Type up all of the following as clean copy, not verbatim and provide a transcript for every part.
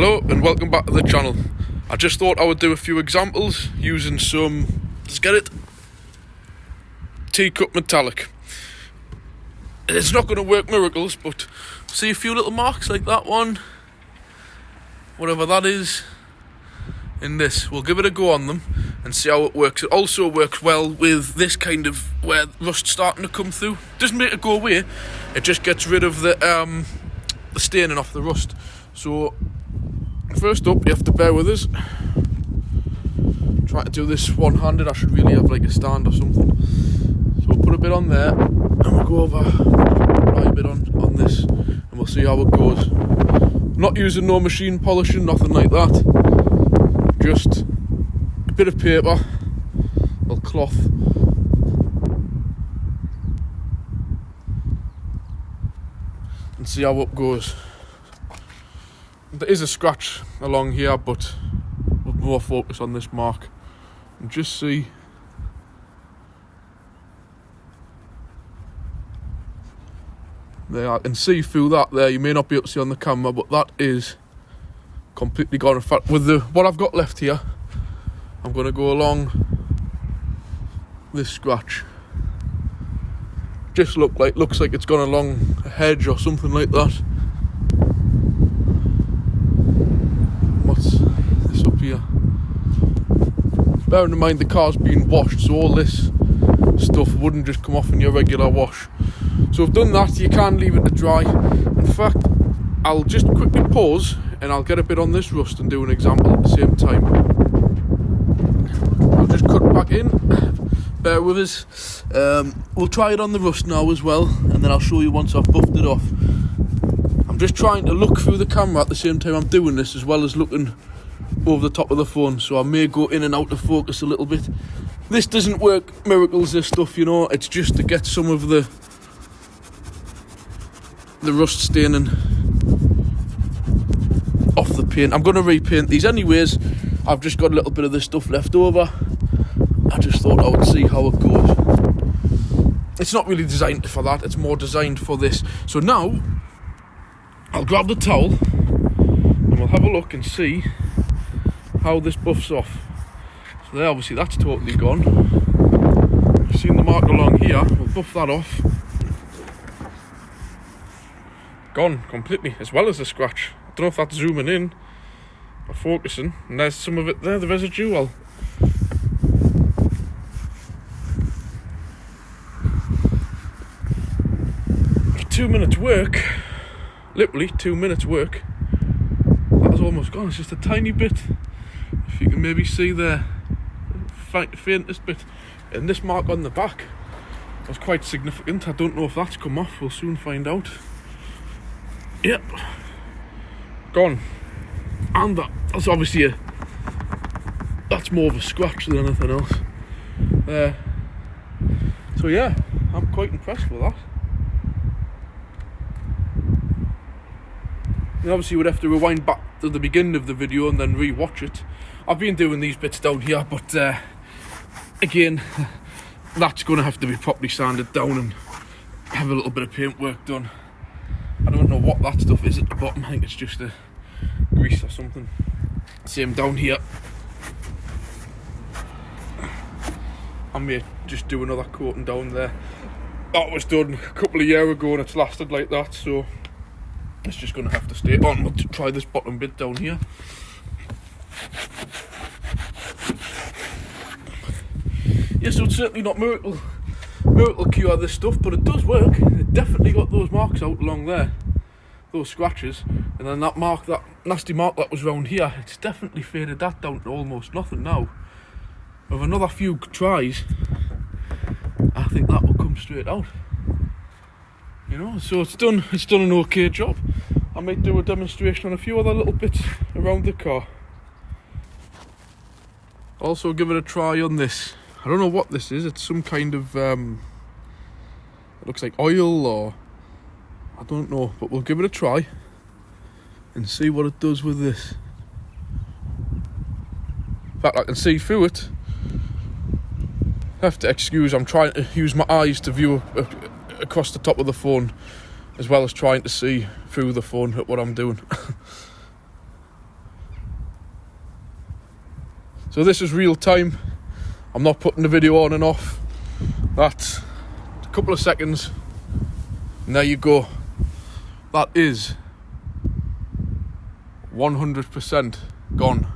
Hello and welcome back to the channel. I just thought I would do a few examples using some, let's get it, teacup metallic. It's not going to work miracles, but see a few little marks like that one, whatever that is, in this. We'll give it a go on them and see how it works. It also works well with this kind of where rust's starting to come through. Doesn't make it go away, it just gets rid of the staining off the rust. So first up, you have to bear with us. Try to do this one-handed. I should really have like a stand or something. So we'll put a bit on there and we'll go over a bit on this and we'll see how it goes. Not using no machine polishing, nothing like that. Just a bit of paper, a little cloth. And see how it goes. There is a scratch along here, but we'll more focus on this mark and just see. There, I can see through that there. You may not be able to see on the camera, but that is completely gone. In fact, with what I've got left here, I'm going to go along this scratch. Just looks like it's gone along a hedge or something like that. This up here, bearing in mind the car's being washed, so all this stuff wouldn't just come off in your regular wash. So I've done that. You can leave it to dry. In fact, I'll just quickly pause and I'll get a bit on this rust and do an example at the same time. I'll just cut back in, bear with us. We'll try it on the rust now as well, and then I'll show you once I've buffed it off. I'm just trying to look through the camera at the same time I'm doing this, as well as looking over the top of the phone, so I may go in and out of focus a little bit. This doesn't work miracles, this stuff, you know. It's just to get some of the rust staining off the paint. I'm going to repaint these anyways. I've just got a little bit of this stuff left over. I just thought I would see how it goes. It's not really designed for that, it's more designed for this. So now I'll grab the towel and we'll have a look and see how this buffs off. So there, obviously that's totally gone. You've seen the mark along here. We'll buff that off. Gone completely, as well as the scratch. I don't know if that's zooming in or focusing, and there's some of it there, the residue. 2 minutes work, literally 2 minutes work, that was almost gone. It's just a tiny bit, if you can maybe see there, the faintest bit. And this mark on the back was quite significant. I don't know if that's come off, we'll soon find out. Yep, gone. And that's obviously that's more of a scratch than anything else. So yeah, I'm quite impressed with that. And obviously you would have to rewind back to the beginning of the video and then re-watch it. I've been doing these bits down here, but again, that's going to have to be properly sanded down and have a little bit of paint work done. I don't know what that stuff is at the bottom. I think it's just a grease or something. Same down here. I may just do another coating down there. That was done a couple of years ago and it's lasted like that, so it's just going to have to stay on. We'll try this bottom bit down here. Yeah, so it's certainly not miracle cure this stuff, but it does work. It definitely got those marks out along there, those scratches, and then that mark, that nasty mark that was round here, it's definitely faded that down to almost nothing now. With another few tries, I think that will come straight out. You know, so it's done an okay job. I might do a demonstration on a few other little bits around the car. Also give it a try on this. I don't know what this is. It's some kind of it looks like oil, or I don't know, but we'll give it a try and see what it does with this. In fact, I can see through it. Have to excuse, I'm trying to use my eyes to view across the top of the phone, as well as trying to see through the phone at what I'm doing. So this is real time. I'm not putting the video on and off. That's a couple of seconds, and there you go. That is 100% gone.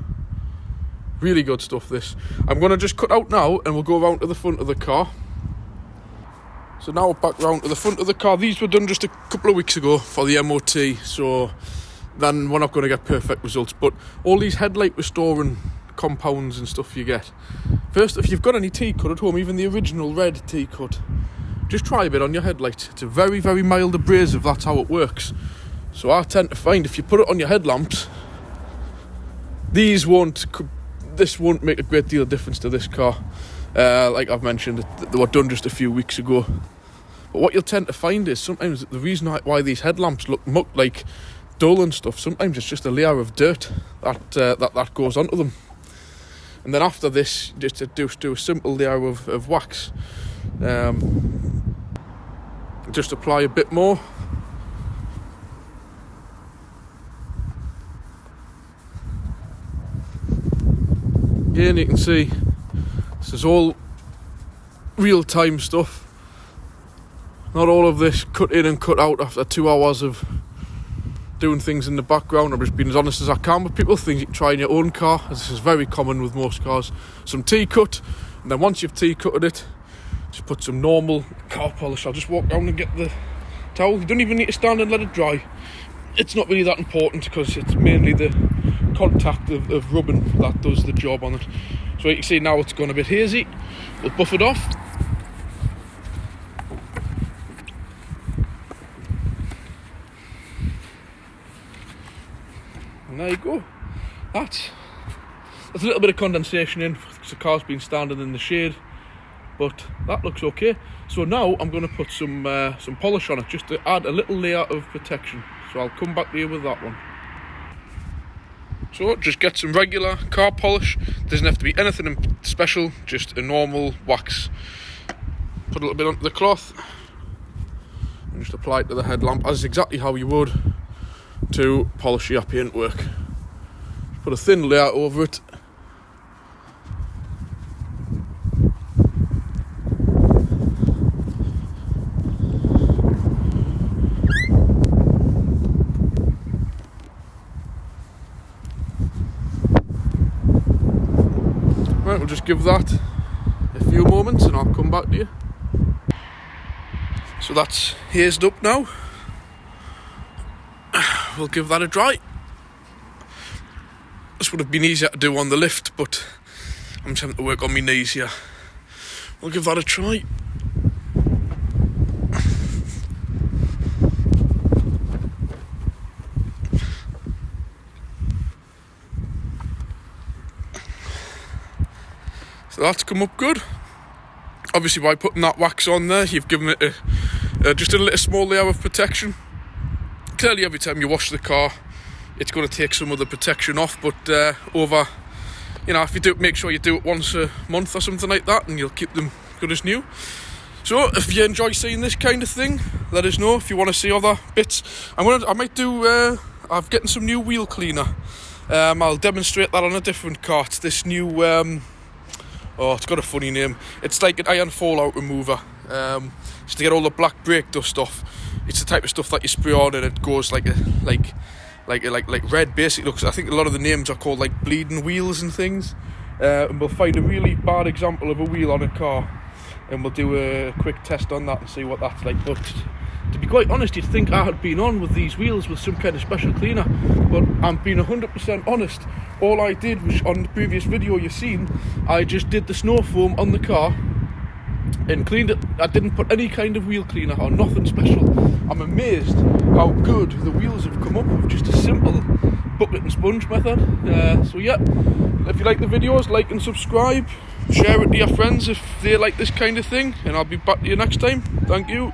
Really good stuff, this. I'm going to just cut out now and we'll go around to the front of the car. So now we're back round to the front of the car. These were done just a couple of weeks ago for the MOT, so then we're not going to get perfect results. But all these headlight restoring compounds and stuff you get. First, if you've got any T-cut at home, even the original red T-cut, just try a bit on your headlight. It's a very, very mild abrasive, that's how it works. So I tend to find if you put it on your headlamps, this won't make a great deal of difference to this car. Like I've mentioned, they were done just a few weeks ago. But what you'll tend to find is sometimes the reason why these headlamps look like dull and stuff, sometimes it's just a layer of dirt that goes onto them. And then after this, just do a simple layer of wax. Just apply a bit more. Again, you can see this is all real-time stuff. Not all of this cut in and cut out after 2 hours of doing things in the background. I'm just being as honest as I can with people. Things you can try in your own car, as this is very common with most cars. Some T-cut, and then once you've T-cutted it, just put some normal car polish. I'll just walk down and get the towel. You don't even need to stand and let it dry. It's not really that important because it's mainly the contact of rubbing that does the job on it. So you can see now it's gone a bit hazy. We'll buff it off. And there you go. There's a little bit of condensation in because the car's been standing in the shade, but that looks okay. So now I'm going to put some polish on it just to add a little layer of protection. So I'll come back to you with that one. So just get some regular car polish. Doesn't have to be anything special, just a normal wax. Put a little bit onto the cloth and just apply it to the headlamp as exactly how you would to polish your paintwork. Put a thin layer over it. Right, we'll just give that a few moments and I'll come back to you. So that's hazed up now. We'll give that a dry. This would have been easier to do on the lift, but I'm just having to work on my knees here. We'll give that a try. So that's come up good. Obviously by putting that wax on there, you've given it just a little small layer of protection. Clearly every time you wash the car, it's going to take some of the protection off, but if you do, make sure you do it once a month or something like that, and you'll keep them good as new. So if you enjoy seeing this kind of thing, let us know. If you want to see other bits, I'm getting some new wheel cleaner. I'll demonstrate that on a different car. It's this new it's got a funny name. It's like an iron fallout remover. Just to get all the black brake dust off. It's the type of stuff that you spray on and it goes like red. Basically, looks. I think a lot of the names are called like bleeding wheels and things. And we'll find a really bad example of a wheel on a car, and we'll do a quick test on that and see what that's like. But to be quite honest, you'd think I had been on with these wheels with some kind of special cleaner, but I'm being 100% honest. All I did was, on the previous video you've seen, I just did the snow foam on the car and cleaned it. I didn't put any kind of wheel cleaner or nothing special. I'm amazed how good the wheels have come up with just a simple bucket and sponge method. So yeah, if you like the videos, like and subscribe, share it to your friends if they like this kind of thing, and I'll be back to you next time. Thank you.